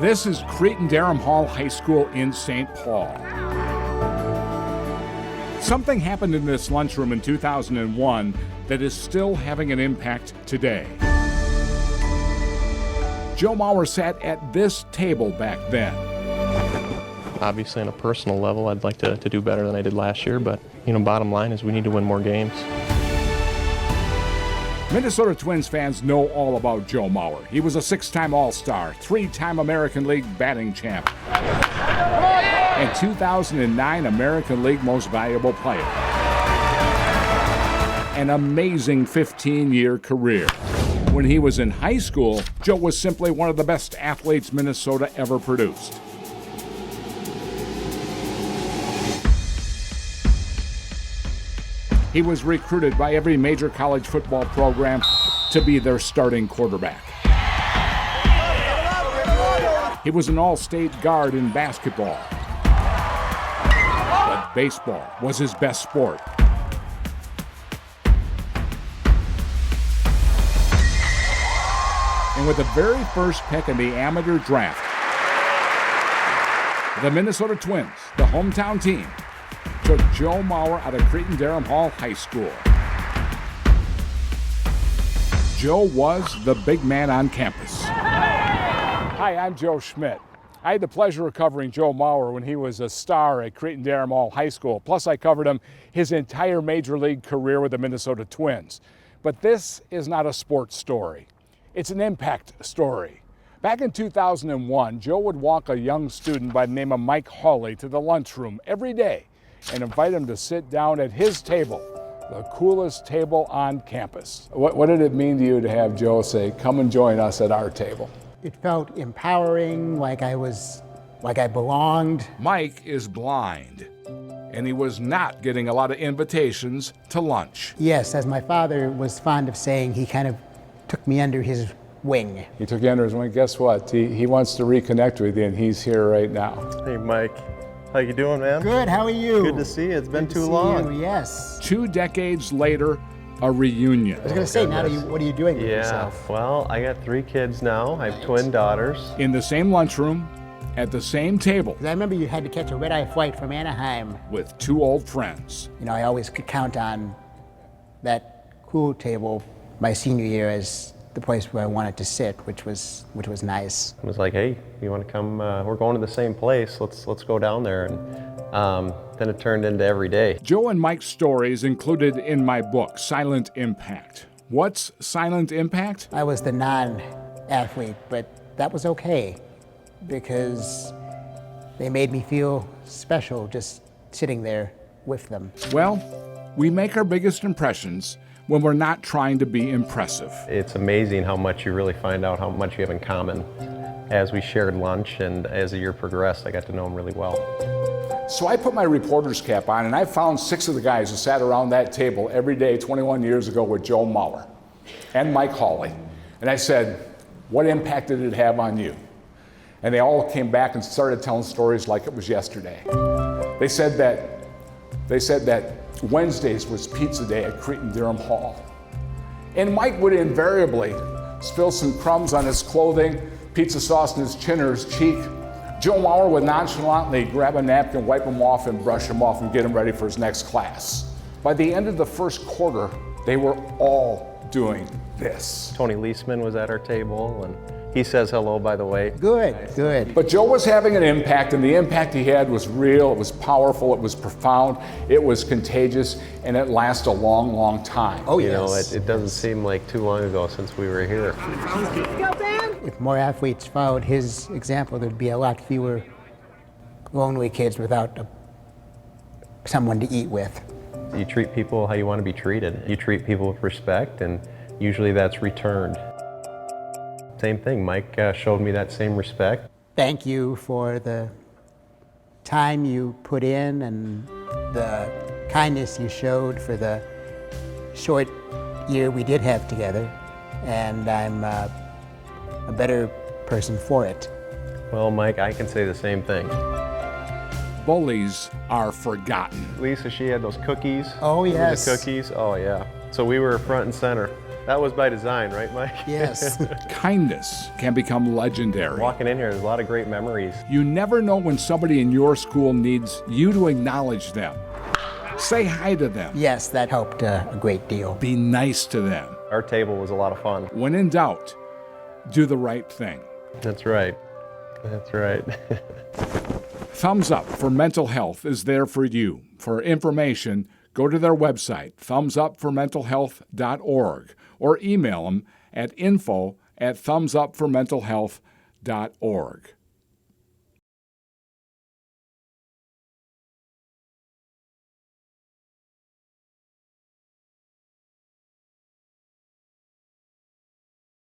This is Cretin-Derham Hall High School in St. Paul. Something happened in this lunchroom in 2001 that is still having an impact today. Joe Mauer sat at this table back then. Obviously, on a personal level, I'd like to do better than I did last year, but, bottom line is we need to win more games. Minnesota Twins fans know all about Joe Mauer. He was a 6-time All-Star, 3-time American League batting champ, and 2009 American League Most Valuable Player. An amazing 15-year career. When he was in high school, Joe was simply one of the best athletes Minnesota ever produced. He was recruited by every major college football program to be their starting quarterback. He was an all-state guard in basketball. But baseball was his best sport. And with the very first pick in the amateur draft, the Minnesota Twins, the hometown team, took Joe Mauer out of Cretin-Derham Hall High School. Joe was the big man on campus. Hi, I'm Joe Schmidt. I had the pleasure of covering Joe Mauer when he was a star at Cretin-Derham Hall High School. Plus, I covered him his entire major league career with the Minnesota Twins. But this is not a sports story. It's an impact story. Back in 2001, Joe would walk a young student by the name of Mike Hally to the lunchroom every day and invite him to sit down at his table, the coolest table on campus. What did it mean to you to have Joe say, "Come and join us at our table"? It felt empowering, like I belonged. Mike is blind, and he was not getting a lot of invitations to lunch. Yes, as my father was fond of saying, he kind of took me under his wing. He took you under his wing. Guess what? He wants to reconnect with you, and he's here right now. Hey, Mike. How you doing, man? Good, how are you? Good to see you. It's been Good too to long. see you, yes. 2 decades later, a reunion. I was going to say, now what are you doing with yourself? Well, I got 3 kids now. I have twin daughters. In the same lunchroom, at the same table, 'Cause I remember you had to catch a red-eye flight from Anaheim. with 2 old friends. I always could count on that cool table my senior year as the place where I wanted to sit, which was nice. I was like, hey, you want to come? We're going to the same place. Let's go down there. And then it turned into every day. Joe and Mike's stories included in my book, Silent Impact. What's Silent Impact? I was the non-athlete, but that was okay because they made me feel special just sitting there with them. Well, we make our biggest impressions when we're not trying to be impressive. It's amazing how much you really find out how much you have in common. As we shared lunch and as the year progressed, I got to know them really well. So I put my reporter's cap on, and I found 6 of the guys who sat around that table every day 21 years ago with Joe Mauer and Mike Hally. And I said, what impact did it have on you? And they all came back and started telling stories like it was yesterday. They said that Wednesdays was pizza day at Cretin-Derham Hall. And Mike would invariably spill some crumbs on his clothing, pizza sauce in his chin or his cheek. Joe Mauer would nonchalantly grab a napkin, wipe him off, and brush him off and get him ready for his next class. By the end of the first quarter, they were all doing this. Tony Leisman was at our table, and he says hello, by the way. Good. But Joe was having an impact, and the impact he had was real, it was powerful, it was profound, it was contagious, and it lasted a long, long time. Oh, yes. It doesn't seem like too long ago since we were here. If more athletes followed his example, there'd be a lot fewer lonely kids without someone to eat with. You treat people how you want to be treated. You treat people with respect, and usually that's returned. Same thing, Mike showed me that same respect. Thank you for the time you put in and the kindness you showed for the short year we did have together, and I'm a better person for it. Well, Mike, I can say the same thing. Bullies are forgotten. Lisa, she had those cookies. Oh, Remember yes. the cookies? Oh, yeah. So we were front and center. That was by design, right, Mike? Yes. Kindness can become legendary. Walking in here, there's a lot of great memories. You never know when somebody in your school needs you to acknowledge them. Say hi to them. Yes, that helped a great deal. Be nice to them. Our table was a lot of fun. When in doubt, do the right thing. That's right. That's right. Thumbs Up for Mental Health is there for you. For information, go to their website, thumbsupformentalhealth.org, or email them at info@thumbsupformentalhealth.org.